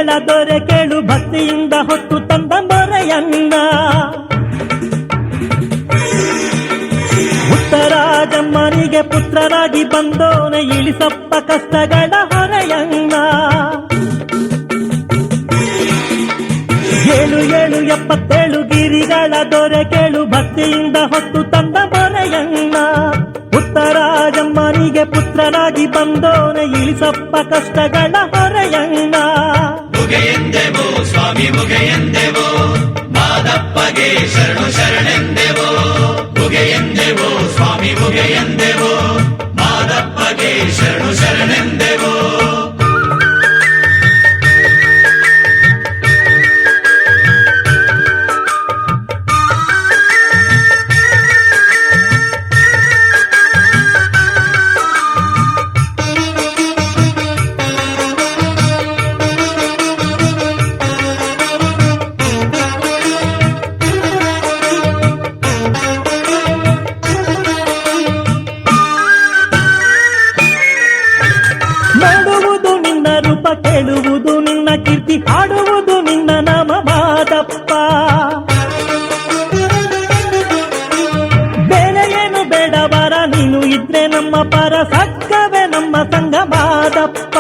ಗಿರಿಗಳ ದೊರೆ ಕೇಳು ಭಕ್ತಿಯಿಂದ ಹೊತ್ತು ತಂದ ಮೊರೆಯನ್ನ. ಉತ್ತರಾಜಮ್ಮನಿಗೆ ಪುತ್ರರಾಗಿ ಬಂದೋನೆ ಇಳಿಸಪ್ಪ ಕಷ್ಟಗಳ ಹೊರೆಯನ್ನ. 77 ಗಿರಿಗಳ ದೊರೆ ಕೇಳು ಭಕ್ತಿಯಿಂದ ಹೊತ್ತು ತಂದ ಮೊರೆಯನ್ನ. ಉತ್ತರಾಜಮ್ಮನಿಗೆ ಪುತ್ರನಾಗಿ ಬಂದೋನೆ ಇಳಿಸಪ್ಪ ಕಷ್ಟಗಳ ಹೊರೆಯನ್ನ. ಮುಗೆಯೆಂದೆವೋ ಸ್ವಾಮಿ ಮುಗೆಯೆಂದೆವೋ, ಮಾದಪ್ಪಗೆ ಶರಣು ಶರಣೆಂದೆವೋ. ಮುಗೆಯೆಂದೆವೋ ಸ್ವಾಮಿ ಮುಗೆಯೆಂದೆವೋ, ಮಾದಪ್ಪಗೆ ಶರಣು ಶರಣೆಂದೆವೋ. ಕೇಳುವುದು ನಿನ್ನ ಕೀರ್ತಿ, ಹಾಡುವುದು ನಿನ್ನ ನಾಮ ಮಾದಪ್ಪ. ಬೇರೆ ಏನು ಬೇಡವರ, ನೀನು ಇದ್ರೆ ನಮ್ಮ ಪರ, ಸಕ್ಕವೇ ನಮ್ಮ ಸಂಗ ಮಾದಪ್ಪ.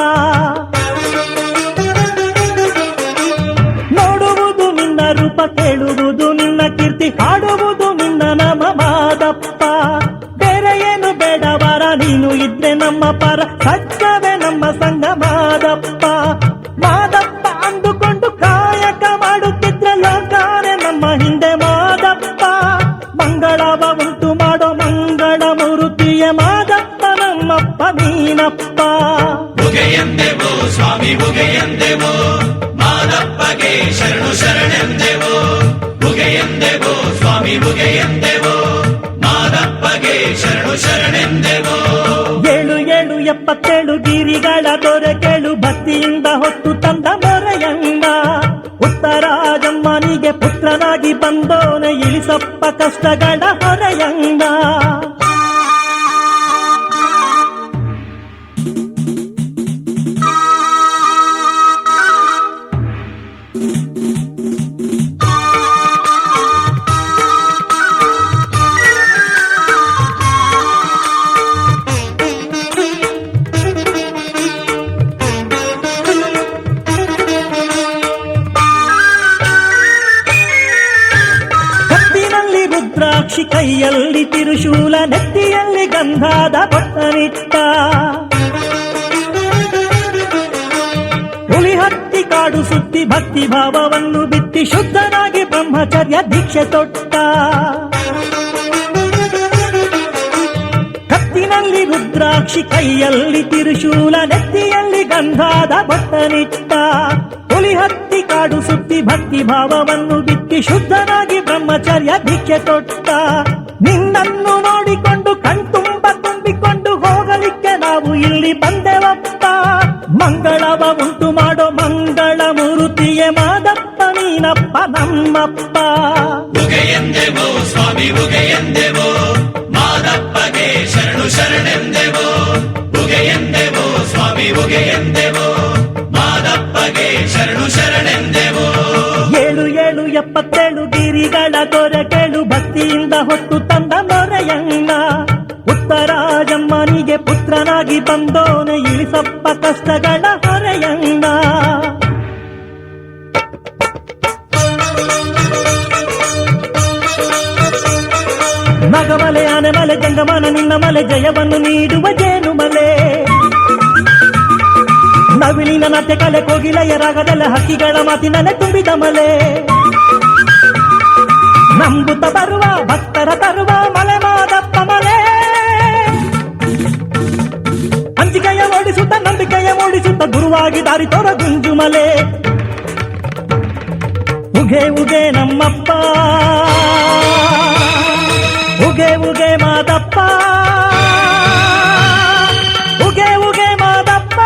ನೋಡುವುದು ನಿನ್ನ ರೂಪ, ಕೇಳುವುದು ನಿನ್ನ ಕೀರ್ತಿ, ಹಾಡುವುದು ನಿನ್ನ ನಾಮ ಮಾದಪ್ಪ. ಬೇರೆ ಏನು ಬೇಡವರ, ನೀನು ಇದ್ರೆ ನಮ್ಮ ಪರ, ಸಕ್ಕವೇ ನಮ್ಮ ಸಂಗ ಮಾದಪ್ಪ. ಮಾದಪ್ಪ ಅಂದುಕೊಂಡು ಕಾಯಕ ಮಾಡುತ್ತಿದ್ರೆ ಲೋಕಾನೆ ನಮ್ಮ ಹಿಂದೆ ಮಾದಪ್ಪ. ಮಂಗಳವ ಉಂಟು ಮಾಡೋ ಮಂಗಳ ಮೂರುತಿಯ ಮಾದಪ್ಪ ನಮ್ಮಪ್ಪ ನೀನಪ್ಪ. ಮುಗೆಯೆಂದೆವೋ ಸ್ವಾಮಿ ಮುಗೆಯೆಂದೆವೋ, ಮಾದಪ್ಪಗೆ ಶರಣು ಶರಣೆಂದೆವೋ. ಮುಗೆಯೆಂದೆವೋ ಸ್ವಾಮಿ ಮುಗೆಯೆಂದೆವೋ, ಮಾದಪ್ಪಗೆ ಶರಣು ಶರಣೆಂದೆವೋ. 77 ಗಿರಿಗಳ ದೊರೆ ಕೇಳು ಭಕ್ತಿಯಿಂದ ಹೊತ್ತು ತಂದ ಮೊರೆಯನ್ನ. ಉತ್ತರಾಜಮ್ಮನಿಗೆ ಪುತ್ರನಾಗಿ ಬಂದೋನೆ ಇಳಿಸಪ್ಪ ಕಷ್ಟಗಳ ಹೊರೆಯನ್ನ. ರುದ್ರಾಕ್ಷಿ ಕೈಯಲ್ಲಿ ತಿರುಶೂಲ, ನೆತ್ತಿಯಲ್ಲಿ ಗಂಧಾದ ಬೊಟ್ಟನಿಟ್ಟ. ಹುಲಿ ಹತ್ತಿ ಕಾಡು ಸುತ್ತಿ ಭಕ್ತಿ ಭಾವವನ್ನು ಬಿತ್ತಿ ಶುದ್ಧನಾಗಿ ಬ್ರಹ್ಮಚರ್ಯ ದೀಕ್ಷೆ ತೊಟ್ಟ. ಕತ್ತಿನಲ್ಲಿ ರುದ್ರಾಕ್ಷಿ ಕೈಯಲ್ಲಿ ತಿರುಶೂಲ, ನೆತ್ತಿಯಲ್ಲಿ ಗಂಧಾದ ಬೊಟ್ಟನಿಟ್ಟ. ಹುಲಿ ಹತ್ತಿ ಕಾಡು ಸುತ್ತಿ ಭಕ್ತಿ ಭಾವವನ್ನು ಬಿತ್ತಿ ಶುದ್ಧನಾಗಿ ಬ್ರಹ್ಮಚರ್ಯ ದೀಕ್ಷೆ ತೊಟ್ಟ. ನಿನ್ನನ್ನು ನೋಡಿಕೊಂಡು ಕಣ್ತುಂಬ ತುಂಬಿಕೊಂಡು ಹೋಗಲಿಕ್ಕೆ ನಾವು ಇಲ್ಲಿ ಬಂದೆವಪ್ಪ. ಮಂಗಳವ ಉಂಟು ಮಾಡೋ ಮಂಗಳ ಮೂರುತಿಯೇ ಮಾದಪ್ಪ ನೀನಪ್ಪ ನಮ್ಮಪ್ಪ. ಮುಗೆಯೆಂದೆವೋ ಸ್ವಾಮಿ ಮುಗೆಯೆಂದೆವೋ, ಮಾದಪ್ಪಗೆ ಶರಣು ಶರಣೆಂದೆವೋ. ಮುಗೆಯೆಂದೆವೋ ಸ್ವಾಮಿ ಮುಗೆಯೆಂದೆವೋ, ಮಾದಪ್ಪಗೆ ಶರಣು ಶರಣೆಂದೆವೋ. 77 ಗಿರಿಗಳ ದೊರೆ ಕೇಳು ಭಕ್ತಿಯಿಂದ ಹೊತ್ತು ತಂದ ಮೊರೆಯನ್ನ. ಉತ್ತರಾಜಮ್ಮನಿಗೆ ಪುತ್ರನಾಗಿ ಬಂದೋನೆ ಇಳಿಸಪ್ಪ ಕಷ್ಟಗಳ ಹೊರೆಯನ್ನ. ನಗಮಲೆ ಆನೆಮಲೆ ಜಂಗಮನ ನಿನ್ನ ಮಲೆ, ಜಯವನ್ನು ನೀಡುವ ಜೇನುಮಲೆ. ನವಿಲಿನ ನತೆ ಕಲೆ ಕೋಗಿಲೆಯ ರಾಗದಲ್ಲ, ಹಕ್ಕಿಗಳ ಮಾತಿನಲೆ ತುಂಬಿದ ಮಲೆ. ನಂಬುತ್ತ ಬರುವ ಭಕ್ತರ ತರುವ ಮಲೆ ಮಾದಪ್ಪ ಮಲೆ. ಅಂಜಿಕೆಯ ಓಡಿಸುತ್ತ ನಂಬಿಕೆಯ ಮೂಡಿಸುತ್ತ ಗುರುವಾಗಿ ದಾರಿ ತೋರ ಗುಂಜು ಮಲೆ. ಉಗೆ ಉಗೆ ನಮ್ಮಪ್ಪ, ಉಗೆ ಉಗೆ ಮಾದಪ್ಪ, ಉಗೆ ಉಗೆ ಮಾದಪ್ಪ.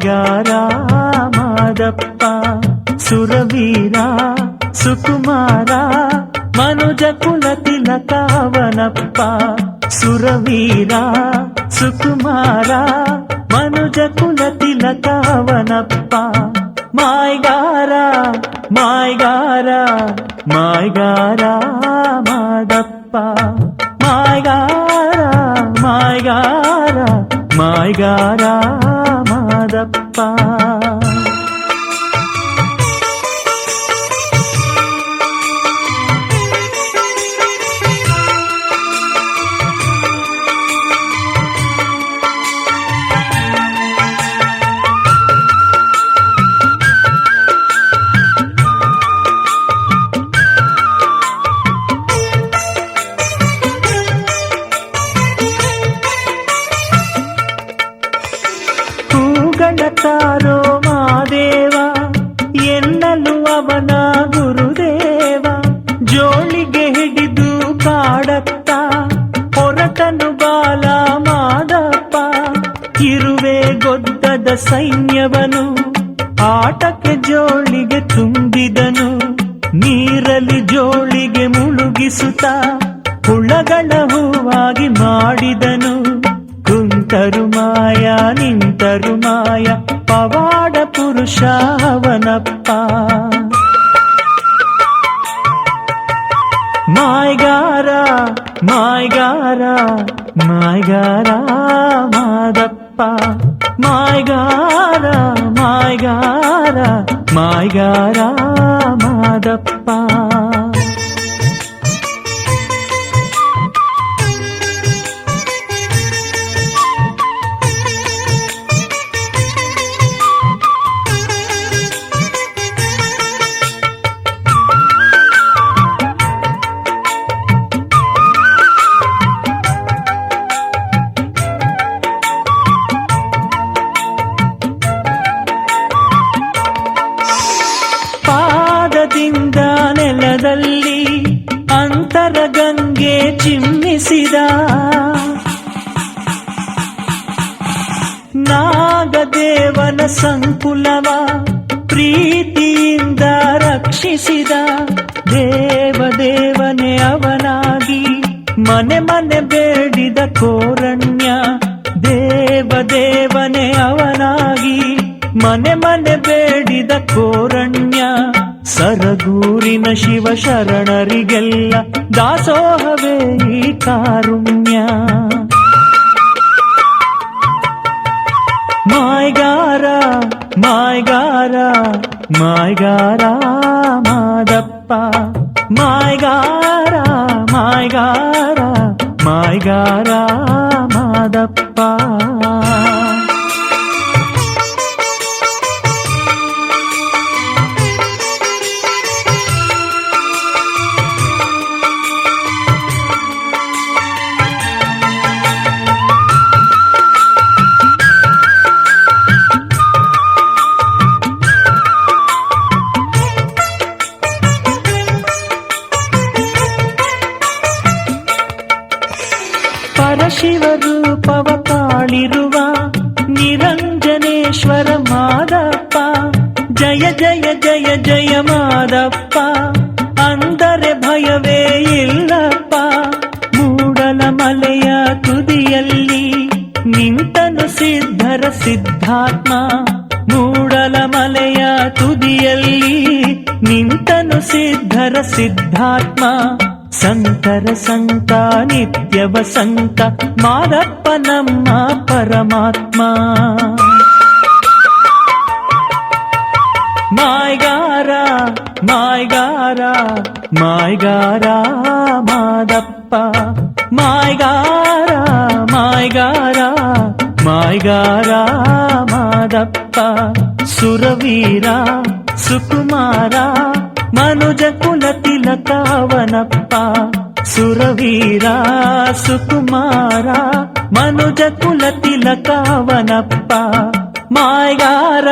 ಮಾಯ್ಗಾರ ಮಾದಪ್ಪ ಸುರವೀರ ಸುಕುಮಾರ ಮನುಜ ಕುಲ ತಿಲಕವನಪ್ಪ ಸುರವೀರ ಸುಕುಮಾರ ಮನುಜ ಕುಲ ತಿಲಕವನಪ್ಪ ಮಾಯ್ಗಾರ ಮಾಯ್ಗಾರ ಮಾಯ್ಗಾರ ಮಾದಪ್ಪ ಮಾಯ್ಗಾರ ಮಾಯ್ಗಾರ ಮಾಯ್ಗಾರ ಮಾದಪ್ಪ ತಾರೋ ಮಾದೇವ ಎನ್ನಲು ಅವನ ಗುರುದೇವ ಜೋಳಿಗೆ ಹಿಡಿದು ಕಾಡತ್ತ ಹೊರಟನು ಬಾಲ ಮಾದಪ್ಪ ಇರುವೆ ಗೊದ್ದದ ಸೈನ್ಯವನು ಆಟಕ್ಕೆ ಜೋಳಿಗೆ ತುಂಬಿದನು ನೀರಲಿ ಜೋಳಿಗೆ ಮುಳುಗಿಸುತ್ತ ಹುಳಗಳ ಹೂವಾಗಿ ಮಾಡಿದನು ಕುಂತರು ಮಾಯ ನಿಂತರು ಮಾಯ ಪವಾಡ ಪುರುಷ ಅವನಪ್ಪ ಮಾಯ್ಗಾರ ಮಾಯ್ಗಾರ ಮಾಯ್ಗಾರ ಮಾದಪ್ಪ ಮಾಯ್ಗಾರ ಮಾಯ್ಗಾರ ಮಾಯ್ಗಾರ ಮಾದಪ್ಪ ಪಾದದಿಂದ ನೆಲದಲ್ಲಿ ಅಂತರಗಂಗೆ ಚಿಮ್ಮಿಸಿದ ನಾಗದೇವನ ಸಂಕುಲವ ಪ್ರೀತಿಯಿಂದ ರಕ್ಷಿಸಿದ ದೇವದೇವನೇ ಅವನಾಗಿ ಮನೆ ಮನೆ ಬೇಡಿದ ಕೋರಣ್ಯ ದೇವದೇವನೇ ಅವನಾಗಿ ಮನೆ ಮನೆ ಬೇಡಿದ ಕೋರಣ್ಯ ಸರಗೂರಿನ ಶಿವ ಶರಣರಿಗೆಲ್ಲ ದಾಸೋಹವೇ ಈ ಕಾರುಣ್ಯ ಮಾಯ್ಗಾರ ಮಾಯ್ಗಾರ ಮಾಯ್ಗಾರ ಮಾದಪ್ಪ ಮಾಯ್ಗಾರ ಮಾಯ್ಗಾರ ಮಾಯ್ಗಾರ ಮಾದಪ್ಪ ಪರಶಿವರೂಪವ ತಾಳಿರುವ ನಿರಂಜನೇಶ್ವರ ಮಾದಪ್ಪ ಜಯ ಜಯ ಜಯ ಜಯ ಮಾದಪ್ಪ ಅಂದರೆ ಭಯವೇ ಇಲ್ಲಪ್ಪ ಮೂಡಲ ಮಲೆಯ ತುದಿಯಲ್ಲಿ ನಿಂತನು ಸಿದ್ಧರ ಸಿದ್ಧಾತ್ಮ ಮೂಡಲ ಮಲೆಯ ತುದಿಯಲ್ಲಿ ನಿಂತನು ಸಿದ್ಧರ ಸಿದ್ಧಾತ್ಮ ಸಂತರ ಸಂತ ನಿತ್ಯ ವಸಂತ ಮಾದಪ್ಪ ನಮ್ಮ ಪರಮಾತ್ಮ ಮಾಯ್ಗಾರ ಮಾಯ್ಗಾರ ಮಾಯ್ಗಾರ ಮಾದಪ್ಪ ಮಾಯ್ಗಾರ ಮಾಯ್ಗಾರ ಮಾಯ್ಗಾರ ಮಾದಪ್ಪ ಸುರವೀರ ಸುಕುಮಾರ ಮನುಜ ಕುಲ ತಿಲಕವನಪ್ಪ ಸುರವೀರ ಸುಕುಮಾರ ಮನುಜ ಕುಲ ತಿಲಕವನಪ್ಪ ಮಾಯ್ಗಾರ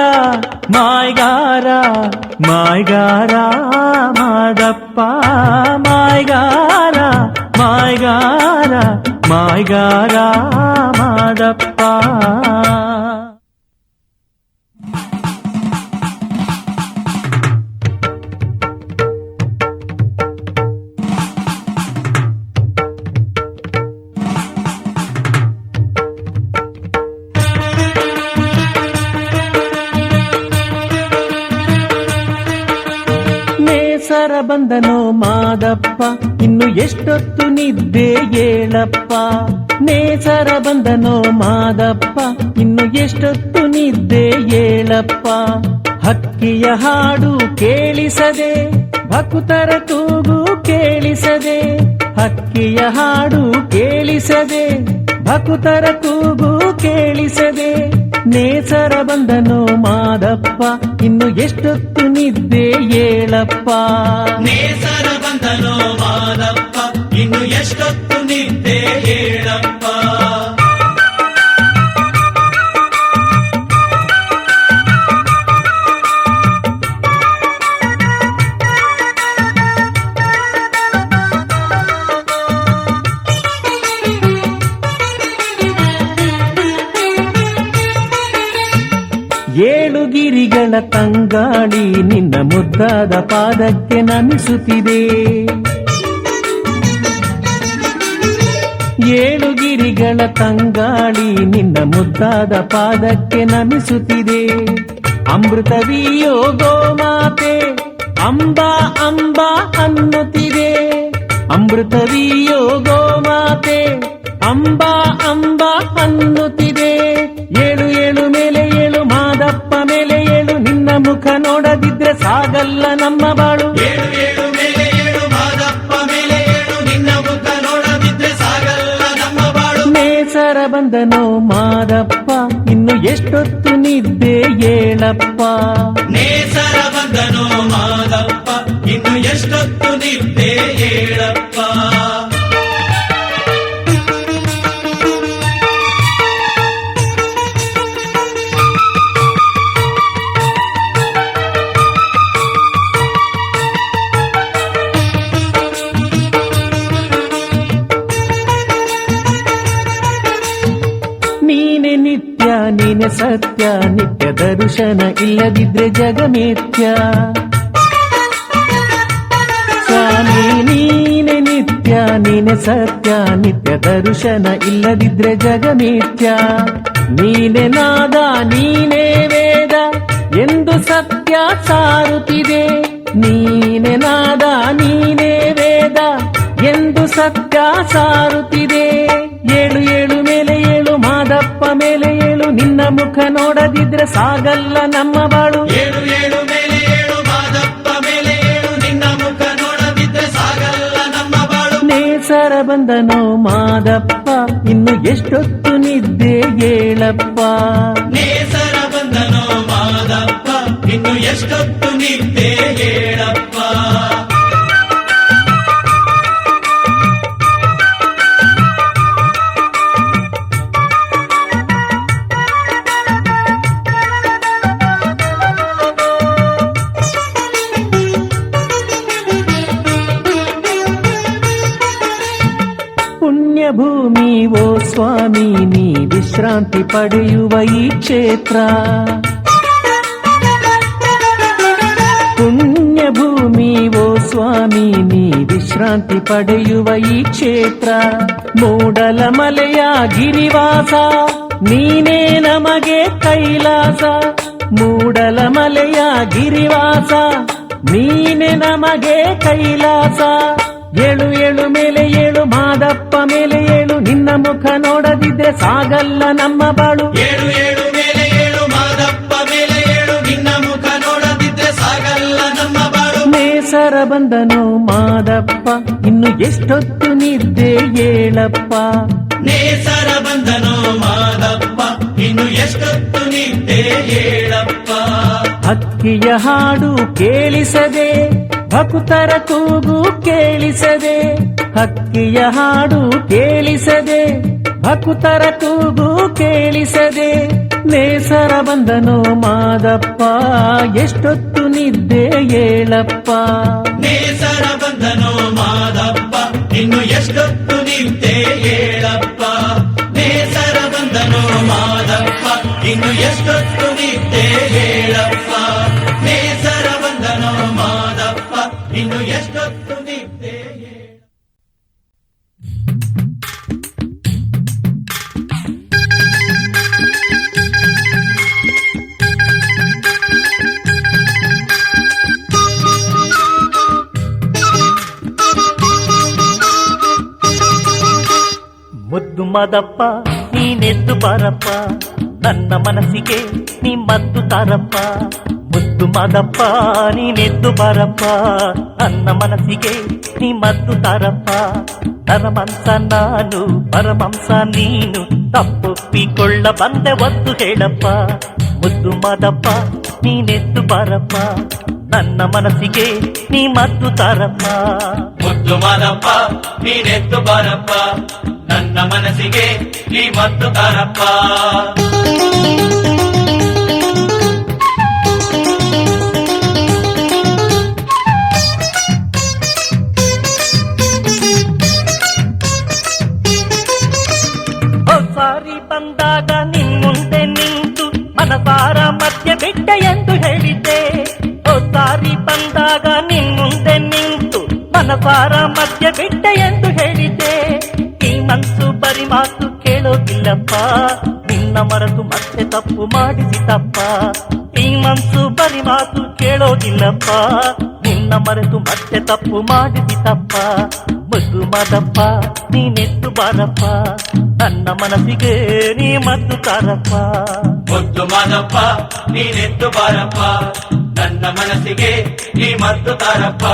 ಮಾಯ್ಗಾರ ಮಾಯ್ಗಾರ ಮಾದಪ್ಪ ಮಾಯ್ಗಾರ ಮಾಯ್ಗಾರ ಮಾಯ್ಗಾರ ಮಾದಪ್ಪ ನೇಸರ ಬಂದನೋ ಮಾದಪ್ಪ ಇನ್ನು ಎಷ್ಟೊತ್ತು ನಿದ್ದೆ ಏಳಪ್ಪ. ನೇಸರ ಬಂದನೋ ಮಾದಪ್ಪ ಇನ್ನು ಎಷ್ಟೊತ್ತು ನಿದ್ದೆ ಏಳಪ್ಪ. ಹಕ್ಕಿಯ ಹಾಡು ಕೇಳಿಸದೆ ಭಕ್ತರ ಕೂಗು ಕೇಳಿಸದೆ, ಹಕ್ಕಿಯ ಹಾಡು ಕೇಳಿಸದೆ ಭಕ್ತರ ಕೂಗು ಕೇಳಿಸದೆ. ನೇಸರ ಬಂದನೋ ಮಾದಪ್ಪ ಇನ್ನು ಎಷ್ಟೊತ್ತು ನಿದ್ದೆ ಏಳಪ್ಪ. ನೇಸರ ಬಂದನೋ ಮಾದಪ್ಪ ಇನ್ನು ಎಷ್ಟೊತ್ತು ನಿದ್ದೆ ಏಳಪ್ಪ. ಏಳು ಗಿರಿಗಳ ತಂಗಾಳಿ ನಿನ್ನ ಮುದ್ದಾದ ಪಾದಕ್ಕೆ ನಮಿಸುತ್ತಿದೆ. ಏಳು ಗಿರಿಗಳ ತಂಗಾಳಿ ನಿನ್ನ ಮುದ್ದಾದ ಪಾದಕ್ಕೆ ನಮಿಸುತ್ತಿದೆ. ಅಮೃತವಿಯೋ ಗೋಮಾತೆ ಅಂಬಾ ಅಂಬಾ ಅನ್ನುತ್ತಿದೆ. ಅಮೃತವಿಯೋ ಗೋಮಾತೆ ಅಂಬಾ ಅಂಬಾ ಅನ್ನುತ್ತಿದೆ. ಏಳು ಏಳು ಮೇಲೆ ಏಳು ಮಾದಪ್ಪ ಮೇಲೆ ಏಳು, ನಿನ್ನ ಮುಖ ನೋಡದಿದ್ರೆ ಸಾಗಲ್ಲ ನಮ್ಮ ಬಾಳು. ಏಳು ಏಳು ಮೇಲೆ ಏಳು ಮಾದಪ್ಪ ಮೇಲೆ ಏಳು, ನಿನ್ನ ಮುಖ ನೋಡದಿದ್ರೆ ಸಾಗಲ್ಲ ನಮ್ಮ ಬಾಳು. ನೇಸರ ಬಂದನೋ ಮಾದಪ್ಪ ಇನ್ನು ಎಷ್ಟೊತ್ತು ನಿದ್ದೆ ಏಳಪ್ಪ. ನೇಸರ ಬಂದನೋ ಮಾದಪ್ಪ ಇನ್ನು ಎಷ್ಟೊತ್ತು ನಿದ್ದೆ ಏಳಪ್ಪ. ನೀನೆ ನಿತ್ಯ ನೀನೆ ಸತ್ಯ, ನಿತ್ಯ ದರ್ಶನ ಇಲ್ಲದಿದ್ರೆ ಜಗಮೇತ್ಯ. ಸ್ವಾಮಿ ನೀನೆ ನಿತ್ಯ ನೀನೆ ಸತ್ಯ, ನಿತ್ಯ ದರ್ಶನ ಇಲ್ಲದಿದ್ರೆ ಜಗಮೇತ್ಯ. ನೀನೆ ನಾದ ನೀನೆ ವೇದ ಎಂದು ಸತ್ಯ ಸಾರುತ್ತಿದೆ. ನೀನೆ ನಾದ ನೀನೆ ವೇದ ಎಂದು ಸತ್ಯ ಸಾರುತ್ತಿದೆ. ಏಳು ಏಳು ಮೇಲೆ ಏಳು ಮಾದಪ್ಪ ಮೇಲೆ ಏಳು, ನಿನ್ನ ಮುಖ ನೋಡದಿದ್ರೆ ಸಾಗಲ್ಲ ನಮ್ಮ ಬಾಳು. ಏಳು ಏಳು ಮೇಲೆ ಏಳು ಮಾದಪ್ಪ ಮೇಲೆ ಏಳು, ನಿನ್ನ ಮುಖ ನೋಡದಿದ್ರೆ ಸಾಗಲ್ಲ ನಮ್ಮ ಬಾಳು. ನೇಸರ ಬಂದನೋ ಮಾದಪ್ಪ ಇನ್ನು ಎಷ್ಟೊತ್ತು ನಿದ್ದೆ ಏಳಪ್ಪ. ನೇಸರ ಬಂದನೋ ಮಾದಪ್ಪ ಇನ್ನು ಎಷ್ಟೊತ್ತು ನಿದ್ದೆ ಏಳಪ್ಪ. ಭೂಮಿ ಓ ಸ್ವಾಮಿ ನೀ ವಿಶ್ರಾಂತಿ ಪಡೆಯುವ ಈ ಕ್ಷೇತ್ರ. ಪುಣ್ಯ ಭೂಮಿ ಓ ಸ್ವಾಮಿ ನೀ ವಿಶ್ರಾಂತಿ ಪಡೆಯುವ ಈ ಕ್ಷೇತ್ರ. ಮೂಡಲ ಮಲೆಯ ಗಿರಿವಾಸ ನೀನೇ ನಮಗೆ ಕೈಲಾಸ. ಮೂಡಲ ಮಲೆಯ ಗಿರಿವಾಸ ನೀನೆ ನಮಗೆ ಕೈಲಾಸ. ಏಳು ಏಳು ಮೇಲೆ ಏಳು ಮಾದಪ್ಪ ಮೇಲೆ ಏಳು, ನಿನ್ನ ಮುಖ ನೋಡದಿದ್ರೆ ಸಾಗಲ್ಲ ನಮ್ಮ ಬಾಳು. ಏಳು ಏಳು ಮೇಲೆ ಏಳು ಮಾದಪ್ಪ ಮೇಲೆ ಏಳು, ನಿನ್ನ ಮುಖ ನೋಡದಿದ್ರೆ ಸಾಗಲ್ಲ ನಮ್ಮ ಬಾಳು. ನೇಸರ ಬಂದನೋ ಮಾದಪ್ಪ ಇನ್ನು ಎಷ್ಟೊತ್ತು ನಿದ್ದೆ ಏಳಪ್ಪ. ನೇಸರ ಬಂದನೋ ಮಾದಪ್ಪ ಇನ್ನು ಎಷ್ಟೊತ್ತು ನಿದ್ದೆ ಏಳಪ್ಪ. ಹಕ್ಕಿಯ ಹಾಡು ಕೇಳಿಸದೆ ಭಕ್ತರ ಕೂಗು ಕೇಳಿಸದೆ. ಹಕ್ಕಿಯ ಹಾಡು ಕೇಳಿಸದೆ ಭಕ್ತರ ಕೂಗು ಕೇಳಿಸದೆ. ನೇಸರ ಬಂದನೋ ಮಾದಪ್ಪ ಎಷ್ಟೊತ್ತು ನಿದ್ದೆ ಏಳಪ್ಪ. ನೇಸರ ಬಂದನೋ ಮಾದಪ್ಪ ಇನ್ನು ಎಷ್ಟೊತ್ತು ನಿದ್ದೆ ಏಳಪ್ಪ. ನೇಸರ ಬಂದನೋ ಮಾದಪ್ಪ ಇನ್ನು ಎಷ್ಟೊತ್ತು ನಿದ್ದೆ ಏಳಪ್ಪ. ನೇಸರ ಬಂದನೋ ಮಾದಪ್ಪ ಇನ್ನು ಎಷ್ಟೊತ್ತು ನಿದ್ದೆ ಏಳಪ್ಪ. ಮಾದಪ್ಪ ನೀನೆದ್ದು ಬಾರಪ್ಪ, ನನ್ನ ಮನಸ್ಸಿಗೆ ನೀ ಮದ್ದು ತಾರಪ್ಪ. ಮುದ್ದು ಮಾದಪ್ಪ ನೀನೆದ್ದು ಬಾರಪ್ಪ, ನನ್ನ ಮನಸ್ಸಿಗೆ ನೀ ಮದ್ದು ತಾರಪ್ಪ. ನರಮಂಸ ನಾನು ಪರಮಂಸ ನೀನು, ತಪ್ಪೊಪ್ಪಿಕೊಳ್ಳ ಬಂದೆ ಒದ್ದು ಹೇಳಪ್ಪ. ಮುದ್ದು ಮಾದಪ್ಪ ನೀನೆದ್ದು ಬಾರಪ್ಪ, ನನ್ನ ಮನಸ್ಸಿಗೆ ನೀ ಮದ್ದು ತಾರಪ್ಪ. ಮುದ್ದು ಮಾದಪ್ಪ ನೀನೆದ್ದು ಬಾರಪ್ಪ, ನನ್ನ ಮನಸ್ಸಿಗೆ ನೀ ಮದ್ದು ತಾರಪ್ಪ. ಸಾರಿ ಬಂದಾಗ ನಿನ್ನುಂದೆ ನಿಂತು ಮನಸಾರ ಮಧ್ಯ ಬಿಟ್ಟ ಎಂದು ಹೇಳಿದ್ದೆ. ಸಾರಿ ಬಂದಾಗ ನಿನ್ನುಂದೆ ನಿಂತು ಮನಸಾರ ಮಧ್ಯ ಬಿಟ್ಟ ಎಂದು ಹೇಳಿದ್ದೆ. ಈ ಮನಸ್ಸು ಬರಿ ಮಾತು ಕೇಳೋದಿಲ್ಲಪ್ಪ, ನಿನ್ನ ಮರೆತು ಮತ್ತೆ ತಪ್ಪು ಮಾಡಿಸಿತಪ್ಪ. ಈ ಮನಸ್ಸು ಬರಿ ಮಾತು ಕೇಳೋದಿಲ್ಲಪ್ಪ, ನಿನ್ನ ಮರೆತು ಮತ್ತೆ ತಪ್ಪು ಮಾಡಿಸಿತಪ್ಪ. ಮುದ್ದು ಮಾದಪ್ಪ ನೀನೆದ್ದು ಬಾರಪ್ಪ, ನನ್ನ ಮನಸ್ಸಿಗೆ ನೀ ಮದ್ದು ತಾರಪ್ಪ. ಮುದ್ದು ಮಾದಪ್ಪ ನೀನೆದ್ದು ಬಾರಪ್ಪ, ನನ್ನ ಮನಸ್ಸಿಗೆ ನೀ ಮದ್ದು ತಾರಪ್ಪ.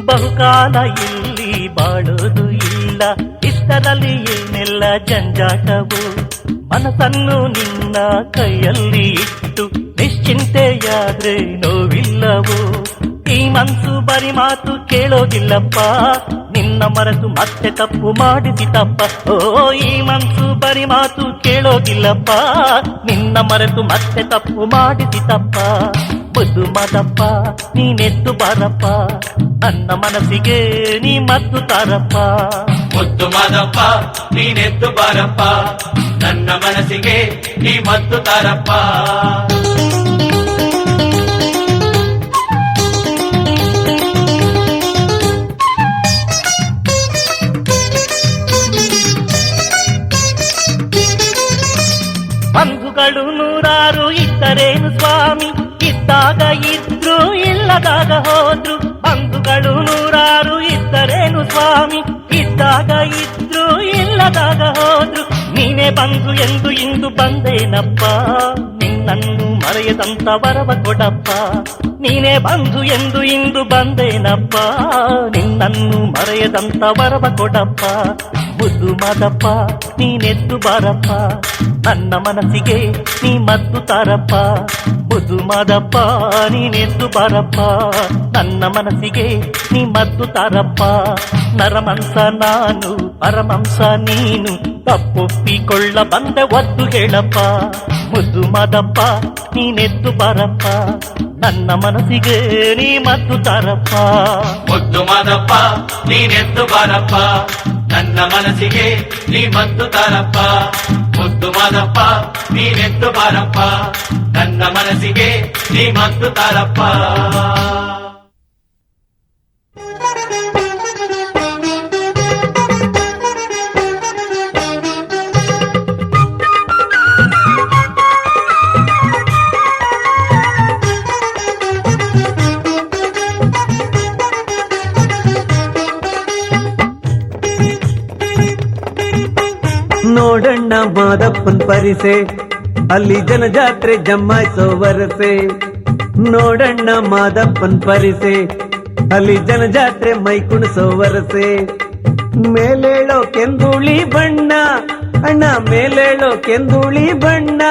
ಬಹುಕಾಲ ಇಲ್ಲಿ ಬಾಳೋದು ಇಲ್ಲ, ಇಷ್ಟರಲ್ಲಿ ಏನೆಲ್ಲ ಜಂಜಾಟವು. ಮನಸ್ಸನ್ನು ನಿನ್ನ ಕೈಯಲ್ಲಿ ಇಟ್ಟು ನಿಶ್ಚಿಂತೆಯಾದ್ರೆ ನೋವಿಲ್ಲವು. ಈ ಮನ್ಸು ಬರಿ ಮಾತು ಕೇಳೋದಿಲ್ಲಪ್ಪ, ನಿನ್ನ ಮರೆತು ಮತ್ತೆ ತಪ್ಪು ಮಾಡಿಸಿತಪ್ಪ. ಓ ಈ ಮನ್ಸು ಬರಿ ಮಾತು ಕೇಳೋದಿಲ್ಲಪ್ಪ, ನಿನ್ನ ಮರೆತು ಮತ್ತೆ ತಪ್ಪು ಮಾಡಿಸಿತಪ್ಪ. ಮುದ್ದು ಮಾದಪ್ಪ ನೀನೆದ್ದು ಬಾರಪ್ಪ, ನನ್ನ ಮನಸ್ಸಿಗೆ ನೀ ಮದ್ದು ತಾರಪ್ಪ. ಮುದ್ದು ಮಾದಪ್ಪ ನೀನೆದ್ದು ಬಾರಪ್ಪ, ನನ್ನ ಮನಸ್ಸಿಗೆ ನೀ ಮದ್ದು ತಾರಪ್ಪ. ಬಂಧುಗಳು ನೂರಾರು ಇದ್ದರೇನು ಸ್ವಾಮಿ, ಇದ್ದಾಗ ಇದ್ರು ಇಲ್ಲದಾಗ ಹೋದ್ರು. ಬಂಧುಗಳು ನೂರಾರು ಇದ್ದರೇನು ಸ್ವಾಮಿ, ಇದ್ದಾಗ ಇದ್ರು ಇಲ್ಲದಾಗ ಹೋದ್ರು. ನೀನೇ ಬಂಧು ಎಂದು ಇಂದು ಬಂದೇನಪ್ಪ, ನಿನ್ನನ್ನು ಮರೆಯದಂತ ವರವ ಕೊಡಪ್ಪ. ನೀನೇ ಬಂಧು ಎಂದು ಇಂದು ಬಂದೇನಪ್ಪ, ನಿನ್ನನ್ನು ಮರೆಯದಂತ ವರವ ಕೊಡಪ್ಪ. ಮುದ್ದು ಮಾದಪ್ಪ ನೀನೆದ್ದು ಬಾರಪ್ಪ, ನನ್ನ ಮನಸ್ಸಿಗೆ ನೀ ಮದ್ದು ತಾರಪ್ಪ. ಮುದ್ದು ಮಾದಪ್ಪ ನೀನೆದ್ದು ಬಾರಪ್ಪ, ನನ್ನ ಮನಸ್ಸಿಗೆ ನೀ ಮದ್ದು ತಾರಪ್ಪ. ನರಮಂಸ ನಾನು ಪರಮಂಸ ನೀನು, ತಪ್ಪೊಪ್ಪಿಕೊಳ್ಳ ಬಂದೆ ಒದ್ದು ಹೇಳಪ್ಪ. ಮುದ್ದು ಮಾದಪ್ಪ ನೀನೆದ್ದು ಬಾರಪ್ಪ, ನನ್ನ ಮನಸ್ಸಿಗೆ ನೀ ಮದ್ದು ತಾರಪ್ಪ. ಮುದ್ದು ಮಾದಪ್ಪ ನೀನೆದ್ದು ಬಾರಪ್ಪ, ನನ್ನ ಮನಸ್ಸಿಗೆ ನೀ ಮದ್ದು ತಾರಪ್ಪ. ಮುದ್ದು ಮಾದಪ್ಪ ನೀನೆದ್ದು ಬಾರಪ್ಪ, ನನ್ನ ಮನಸ್ಸಿಗೆ ನೀ ಮದ್ದು ತಾರಪ್ಪ. ನೋಡಣ್ಣ ಮಾದಪ್ಪನ್ ಪರಿಸೆ, ಅಲ್ಲಿ ಜನಜಾತ್ರೆ ಜಮಾಯಿಸೋ ವರಸೆ. ನೋಡಣ್ಣ ಮಾದಪ್ಪನ್ ಪರಿಸೆ, ಅಲ್ಲಿ ಜನಜಾತ್ರೆ ಮೈ ಕುಣಿಸೋ ವರಸೆ. ಮೇಲೇಳೋ ಕೆಂದುಳಿ ಬಣ್ಣ ಅಣ್ಣ, ಮೇಲೇಳೋ ಕೆಂದುಳಿ ಬಣ್ಣ,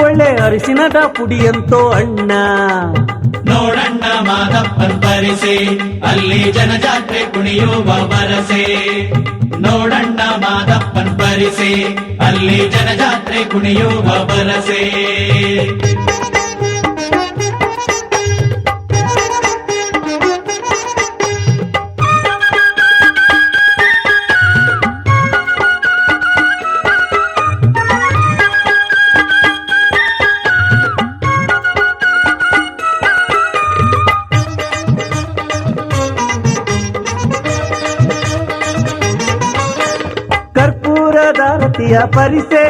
ಒಳ್ಳೆ ಅರಿಶಿನದ ಪುಡಿಯಂತೋ ಅಣ್ಣ. ನೋಡಣ್ಣ ಮಾದಪ್ಪನ್ ಪರಿಸೆ, ಅಲ್ಲಿ ಜನಜಾತ್ರೆ ಕುಣಿಯುವ ವರಸೆ. ನೋಡಣ್ಣ ಮಾದಪ್ಪನ್ ಪರಿಸೆ, ಅಲ್ಲಿ ಜನಜಾತ್ರೆ ಕುಣಿಯುವ ವರಸೆ. ಕರ್ಪೂರದಾರತಿಯ ಪರಿಸೆ,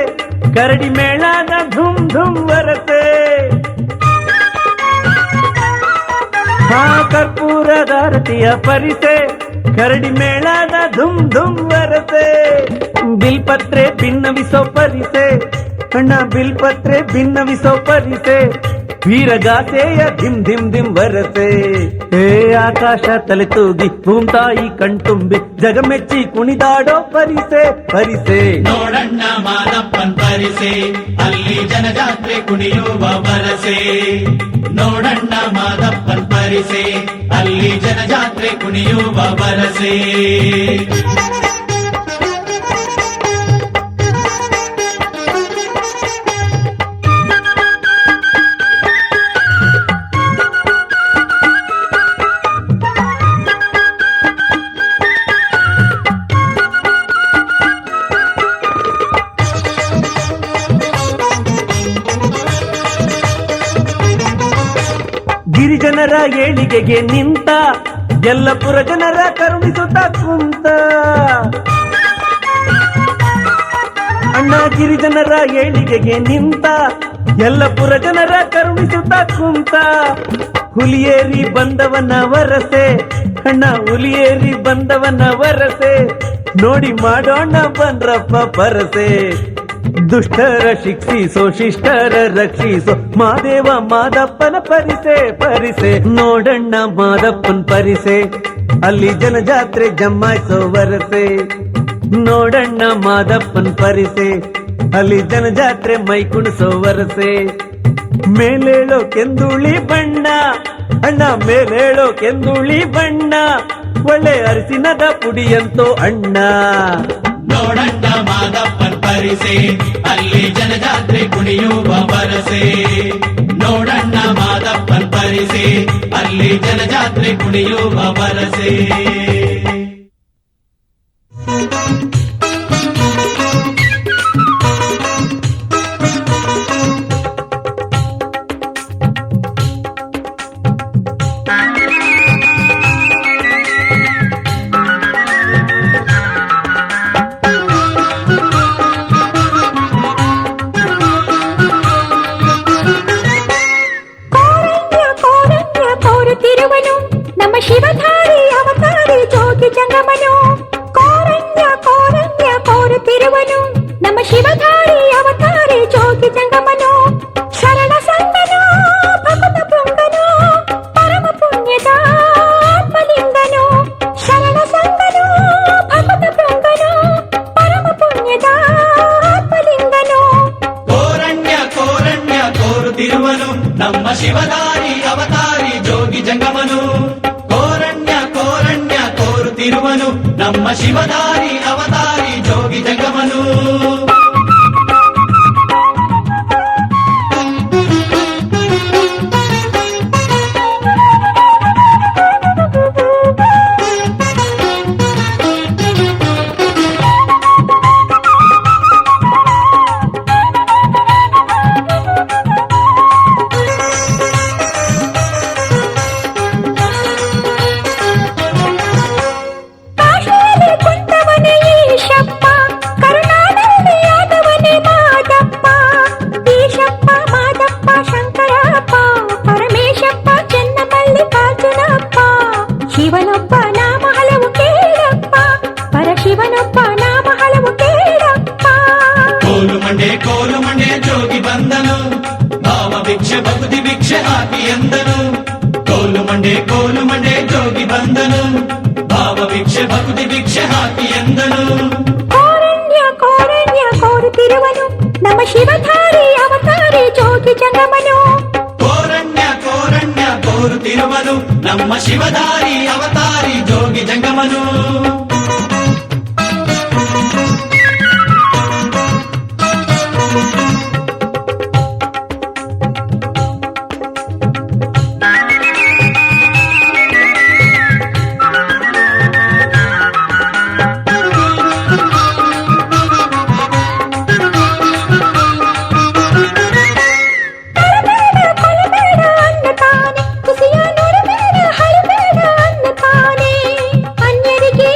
ಕರಡಿ ಮೇಳದ ಧುಮ್ ಧುಮ್ ಬರತೆ. ಹಾ ಕರ್ಪೂರದಾರತಿಯ ಪರಿಸೆ ಕರಡಿ ಮೇಳದ ಧುಮ್ ಧುಮ್ ಬರತೆ. ಬಿಲ್ಪತ್ರೆ ಭಿನ್ನವಿಸೋ ಪರಿಸೆ ಅಣ್ಣ ಬಿಲ್ಪತ್ರೆ ಭಿನ್ನವಿಸೋ ಪರಿಸೆ. ವೀರಗಾಸೆಯ ಧಿಮ್ ಧಿಮ್ ಧಿಮ್ ಬರತೆ. ಹೇ ಆಕಾಶ ತಲೆ ತೂಗಿ ಭೂಮ್ತಾಯಿ ಕಣ್ತುಂಬಿ ಜಗಮೆಚ್ಚಿ ಕುಣಿದಾಡೋ ಪರಿಸೆ ಪರಿಸೆ. ನೋಡಣ್ಣ ಮಾದಪ್ಪನ್ ಪರಿಸೆ ಅಲ್ಲಿ ಜನಜಾತ್ರೆ ಕುಣಿಯುವ ಬರಸೆ. ನೋಡಣ್ಣ ಮಾದಪ್ಪನ್ ಪರಿಸೆ ಅಲ್ಲಿ ಜನಜಾತ್ರೆ ಕುಣಿಯುವ ಬರಸೆ. ಗಿರಿಜನರ ಏಳಿಗೆಗೆ ನಿಂತ ಯಲ್ಲಪುರ ಜನರ ಕರುಣಿಸುತ್ತ ಕುಂತ. ಅಣ್ಣ ಗಿರಿಜನರ ಏಳಿಗೆಗೆ ನಿಂತ ಯಲ್ಲಪುರ ಜನರ ಕರುಣಿಸುತ್ತ ಕುಂತ. ಹುಲಿಯೇರಿ ಬಂದವನ ವರಸೆ ಅಣ್ಣ ಹುಲಿಯೇರಿ ಬಂದವನ ವರಸೆ. ನೋಡಿ ಮಾಡೋಣ ಬಂದ್ರಪ್ಪ ಪರಸೆ. ದುಷ್ಟರ ಶಿಕ್ಷಿಸೋ ಶಿಷ್ಟರ ರಕ್ಷಿಸೋ ಮಾದೇವ ಮಾದಪ್ಪನ ಪರಿಸೆ ಪರಿಸೆ. ನೋಡಣ್ಣ ಮಾದಪ್ಪನ ಪರಿಸೆ ಅಲ್ಲಿ ಜನಜಾತ್ರೆ ಜಮಾಯಿಸೋ ವರಸೆ. ನೋಡಣ್ಣ ಮಾದಪ್ಪನ ಪರಿಸೆ ಅಲ್ಲಿ ಜನಜಾತ್ರೆ ಮೈ ಕುಣಿಸೋ ವರಸೆ. ಮೇಲೇಳೋ ಕೆಂದುಳಿ ಬಣ್ಣ ಅಣ್ಣ ಮೇಲೇಳೋ ಕೆಂದುಳಿ ಬಣ್ಣ. ಒಳ್ಳೆ ಅರಿಸಿನದ ಪುಡಿಯಂತೋ ಅಣ್ಣ. ನೋಡಣ್ಣ ಮಾದಪ್ಪನ್ ಪರಿಸೆ ಅಲ್ಲಿ ಜನಜಾತ್ರೆ ಕುಣಿಯುವ ಬರಸೆ. ನೋಡಣ್ಣ ಮಾದಪ್ಪನ್ ಪರಿಸೆ ಅಲ್ಲಿ ಜನಜಾತ್ರೆ ಕುಣಿಯುವ ಬರಸೆ. ಶಿವಧಾರಿ ಅವತಾರಿ ಜೋಗಿ ಜಂಗಮನು. ಕೋರಣ್ಯ ಕೋರಣ್ಯ ಕೋರುತ್ತಿರುವನು ನಮ್ಮ ಶಿವಧಾರಿ ಅವತಾರಿ ಜೋಗಿ ಜಂಗಮನು. ಶರಣ ಸಂಗನು ಭಗತ ಪುಂಗನು ಪರಮ ಪುಣ್ಯದ ಆತ್ಮಲಿಂಗನು. ಶರಣ ಸಂಗನು ಭಗತ ಪುಂಗನು ಪರಮ ಪುಣ್ಯದ ಆತ್ಮಲಿಂಗನು. ಕೋರಣ್ಯ ಕೋರಣ್ಯ ಕೋರುತ್ತಿರುವನು ನಮ್ಮ ಶಿವಧಾರಿ ಅವತಾರಿ ಜೋಗಿ ಜಂಗಮನು. ಕೋರುತ್ತಿರುವನು ನಮ್ಮ ಶಿವಧಾರಿ ಅವತಾರಿ ಜೋಗಿ ಜಂಗಮನು. ಶಿವನೊಬ್ಬ ನಾಮ ಹಲವು ಕೇಳಪ್ಪ ಪರಶಿವನೊಬ್ಬ ನಾಮ ಹಲವು ಕೇಳಪ್ಪ. ಕೋಲು ಮಂಡೆ ಜೋಗಿ ಬಂದನು ಭಾವ ಭಿಕ್ಷೆ ಭಕ್ತಿ ಭಿಕ್ಷೆ ಹಾಕಿ ಎಂದನು. ಕೋಲು ಮಂಡೆ ಜೋಗಿ ಬಂದನು ಭಾವ ಭಿಕ್ಷೆ ಭಕ್ತಿ ಭಿಕ್ಷೆ ಹಾಕಿ ಎಂದನು. ಕೋರಣ್ಯ ಕೋರಣ್ಯ ಕೋರುತ್ತಿರುವನು ನಮ್ಮ ಶಿವಧಾರಿ ಅವತಾರಿ ಜೋಗಿ ಜಂಗಮನು. ಕೋರಣ್ಯ ಕೋರಣ್ಯ ಕೋರುತ್ತಿರುವನು ನಮ್ಮ ಶಿವಧಾರಿ ಅವತಾರಿ ಜೋಗಿ ಜಂಗಮನು. ಅನ್ಯರಿಗೆ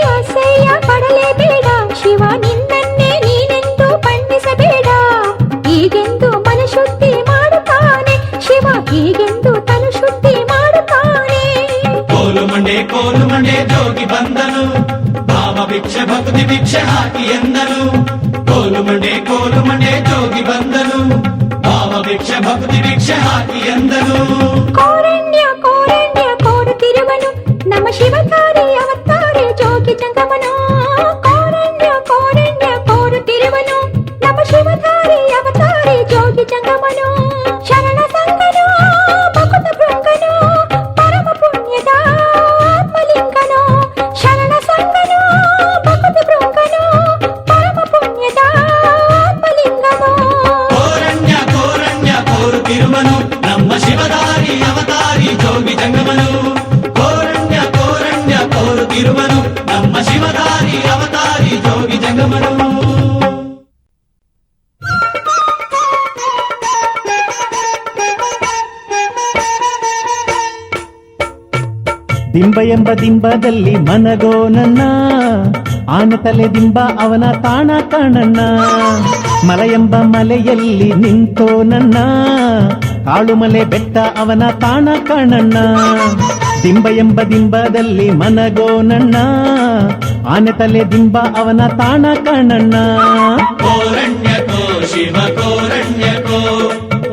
ಭಕ್ತಿ ಭಿಕ್ಷೆ ಹಾಕಿ ಎಂದನು ಕೋಲು ಮಂಡೆ ಜೋಗಿ ಬಂದನು ಭಾವ ಭಿಕ್ಷೆ ಭಕ್ತಿ ಭಿಕ್ಷೆ ಹಾಕಿ ಎಂದನು ಕೋರಣ್ಯ ಕೋರಣ್ಯ ಕೋರುತ್ತಿರುವನು ನಮ್ಮ ಶಿವತಾರಿ ಅವತಾರಿ ಜೋಗಿ ಜಂಗಮನು ಕೋರಣ್ಯ ಕೋರಣ್ಯ ಕೋರುತ್ತಿರುವನು ನಮ್ಮ ಶಿವತಾರಿ ಅವತಾರಿ ಜೋಗಿ ಜಂಗಮನು ಶರಣ ಸಂಗನು ಭಕುತ ಭೃಂಗನು ಪರಮ ಪುಣ್ಯದ ಆತ್ಮಲಿಂಗನು ಶರಣ ಸಂಗನು ಭಕುತ ಭೃಂಗನು ಪರಮ ಪುಣ್ಯದ ಆತ್ಮಲಿಂಗನು ಕೋರಣ್ಯ ಕೋರುತ್ತಿರುವನು ನಮ್ಮ ಶಿವಧಾರಿ ಅವತಾರಿ ಜೋಗಿ ಜಂಗಮನು ಕೋರಣ್ಯ ಕೋರುತ್ತಿರುವನು ನಮ್ಮ ಶಿವಧಾರಿ ಅವತಾರಿ ಜೋಗಿ ಜಂಗಮನು ದಿಂಬ ಎಂಬ ದಿಂಬದಲ್ಲಿ ಮನಗೋ ನನ್ನ ಆನ ತಲೆ ದಿಂಬ ಅವನ ತಾಣ ಕಾಣಣ್ಣ ಮಲ ಎಂಬ ಮಲೆಯಲ್ಲಿ ನಿಂತೋ ನನ್ನ ಕಾಳುಮಲೆ ಬೆಟ್ಟ ಅವನ ತಾಣ ಕಾಣಣ್ಣ ದಿಂಬ ಎಂಬ ದಿಂಬದಲ್ಲಿ ಮನಗೋ ನನ್ನ ಆನೆ ತಲೆ ದಿಂಬ ಅವನ ತಾಣ ಕಾಣಣ್ಣ ಕೋರಣ್ಯಕೋ ಶಿವ ಕೋರಣ್ಯಕೋ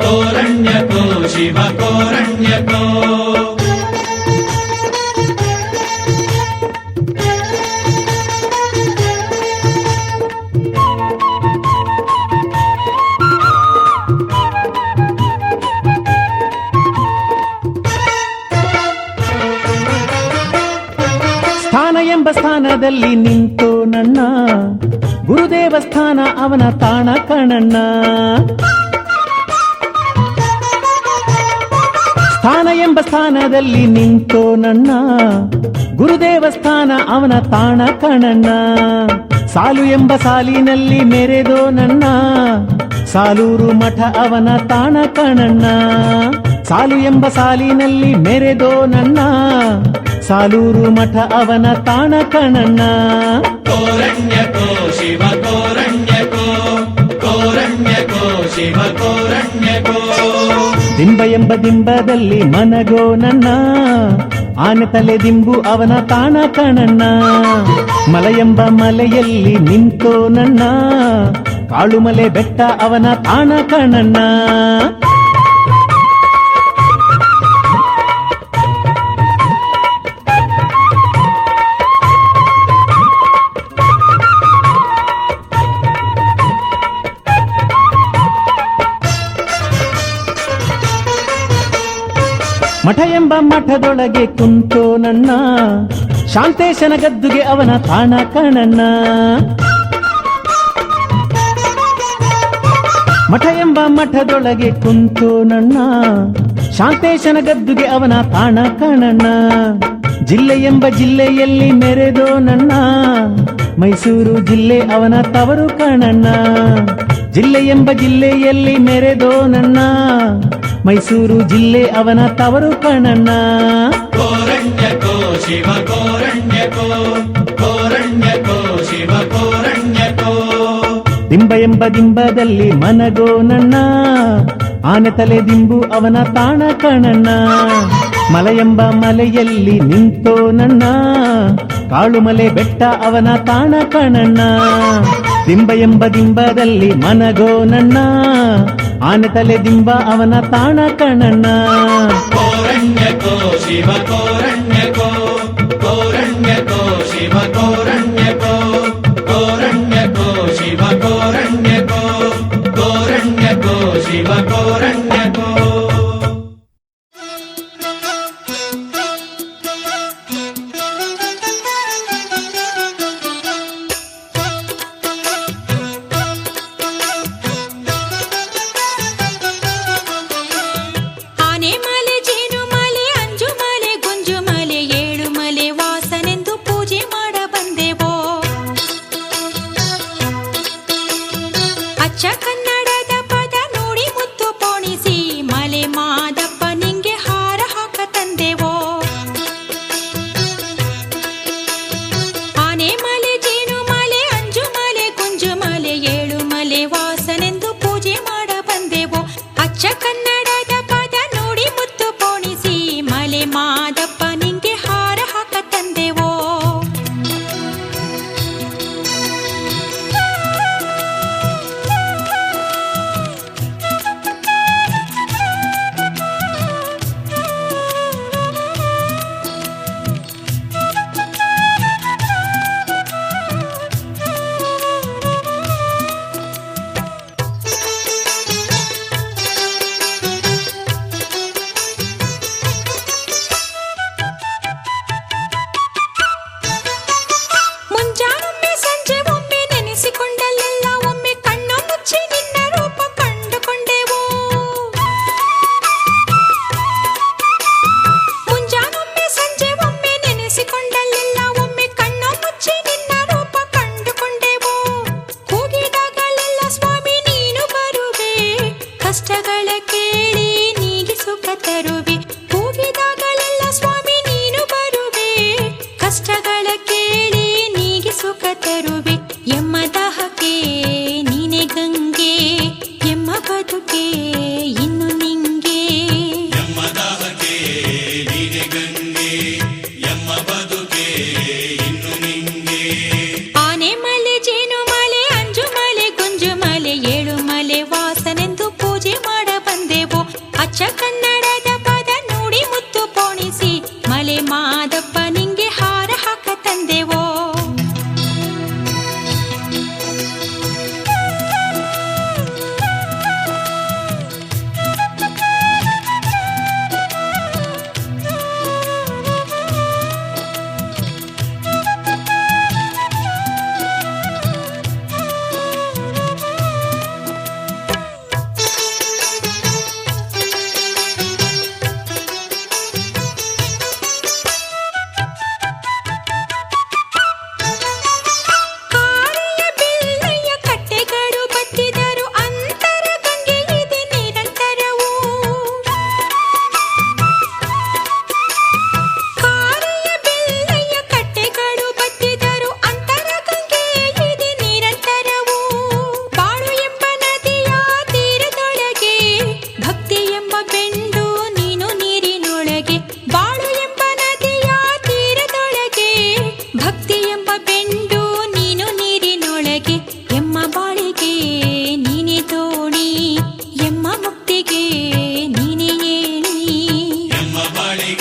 ಕೋರಣ್ಯಕೋ ಶಿವ ಕೋರಣ್ಯಕೋ ಸ್ಥಾನ ಎಂಬ ಸ್ಥಾನದಲ್ಲಿ ನಿಂತು ನನ್ನ ಗುರುದೇವ ಸ್ಥಾನ ಅವನ ತಾಣ ಕಾಣಣ್ಣ ಸ್ಥಾನ ಎಂಬ ಸ್ಥಾನದಲ್ಲಿ ನಿಂತು ನನ್ನ ಗುರುದೇವ ಸ್ಥಾನ ಅವನ ತಾಣ ಕಾಣಣ್ಣ ಸಾಲು ಎಂಬ ಸಾಲಿನಲ್ಲಿ ಮೆರೆದೋ ನನ್ನ ಸಾಲೂರು ಮಠ ಅವನ ತಾಣ ಕಾಣಣ್ಣ ಸಾಲು ಎಂಬ ಸಾಲಿನಲ್ಲಿ ಮೆರೆದೋ ನನ್ನ ಸಾಲೂರು ಮಠ ಅವನ ತಾಣ ಕಾಣಣ್ಣ ಕೋರಣ್ಯಕೋ ಶಿವ ಕೋರಣ್ಯಕೋ ಕೋರಣ್ಯಕೋ ಶಿವ ಕೋರಣ್ಯಕೋ ದಿಂಬ ಎಂಬ ದಿಂಬದಲ್ಲಿ ಮನಗೋ ನನ್ನ ಆನೆ ತಲೆ ದಿಂಬು ಅವನ ತಾಣ ಕಾಣಣ್ಣ ಮಲ ಎಂಬ ಮಲೆಯಲ್ಲಿ ನಿಂತೋ ನನ್ನ ಕಾಳುಮಲೆ ಬೆಟ್ಟ ಅವನ ತಾಣ ಕಾಣಣ್ಣ ಮಠ ಎಂಬ ಮಠದೊಳಗೆ ಕುಂತೋ ನನ್ನ ಶಾಂತೇಶನ ಗದ್ದುಗೆ ಅವನ ತಾಣ ಕಾಣಣ್ಣ ಮಠ ಎಂಬ ಮಠದೊಳಗೆ ಕುಂತೋ ನನ್ನ ಶಾಂತೇಶನ ಗದ್ದುಗೆ ಅವನ ತಾಣ ಕಾಣಣ್ಣ ಜಿಲ್ಲೆ ಎಂಬ ಜಿಲ್ಲೆಯಲ್ಲಿ ಮೆರೆದೋ ನನ್ನ ಮೈಸೂರು ಜಿಲ್ಲೆ ಅವನ ತವರು ಕಾಣಣ್ಣ ಜಿಲ್ಲೆ ಎಂಬ ಜಿಲ್ಲೆಯಲ್ಲಿ ಮೆರೆದೋ ನನ್ನ ಮೈಸೂರು ಜಿಲ್ಲೆ ಅವನ ತವರು ಕಾಣಣ್ಣ ಕೋರಣ್ಯಕೋ ಶಿವ ಕೋರಣ್ಯಕೋ ಕೋರಣ್ಯಕೋ ಶಿವ ಕೋರಣ್ಯಕೋ ದಿಂಬ ಎಂಬ ದಿಂಬದಲ್ಲಿ ಮನಗೋ ನನ್ನ ಆನೆ ತಲೆ ದಿಂಬು ಅವನ ತಾಣ ಕಾಣಣ್ಣ ಮಲ ಎಂಬ ಮಲೆಯಲ್ಲಿ ನಿಂತೋ ನನ್ನ ಕಾಳುಮಲೆ ಬೆಟ್ಟ ಅವನ ತಾಣ ಕಾಣಣ್ಣ ದಿಂಬ ಎಂಬ ದಿಂಬದಲ್ಲಿ ಮನಗೋ ನನ್ನ ಆನೆ ತಲೆ ದಿಂಬ ಅವನ ತಾಣ ಕಾಣಣ್ಣ ಕೋರಣ್ಯಕೋ ಶಿವ ಕೋರಣ್ಯಕೋ ಕೋರಣ್ಯಕೋ ಶಿವ ಕೋರಣ್ಯಕೋ ಕೋರಣ್ಯಕೋ ಶಿವ ಕೋರಣ್ಯಕೋ ಕೋರಣ್ಯಕೋ ಶಿವ ಕೋರಣ್ಯಕೋ ಆನೆ ಮಾಲೆ ಜೇನು ಮಾಲೆ ಅಂಜು ಮಾಲೆ ಗುಂಜು ಮಾಲೆ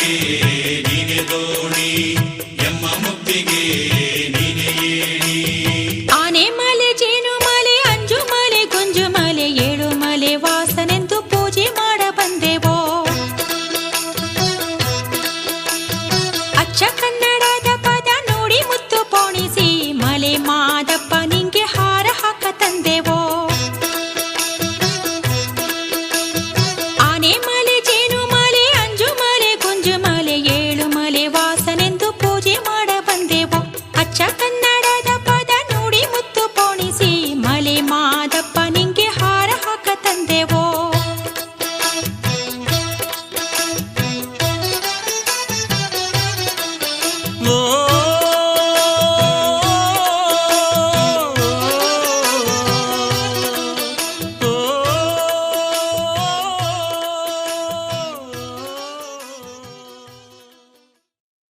ಶ್ರೀ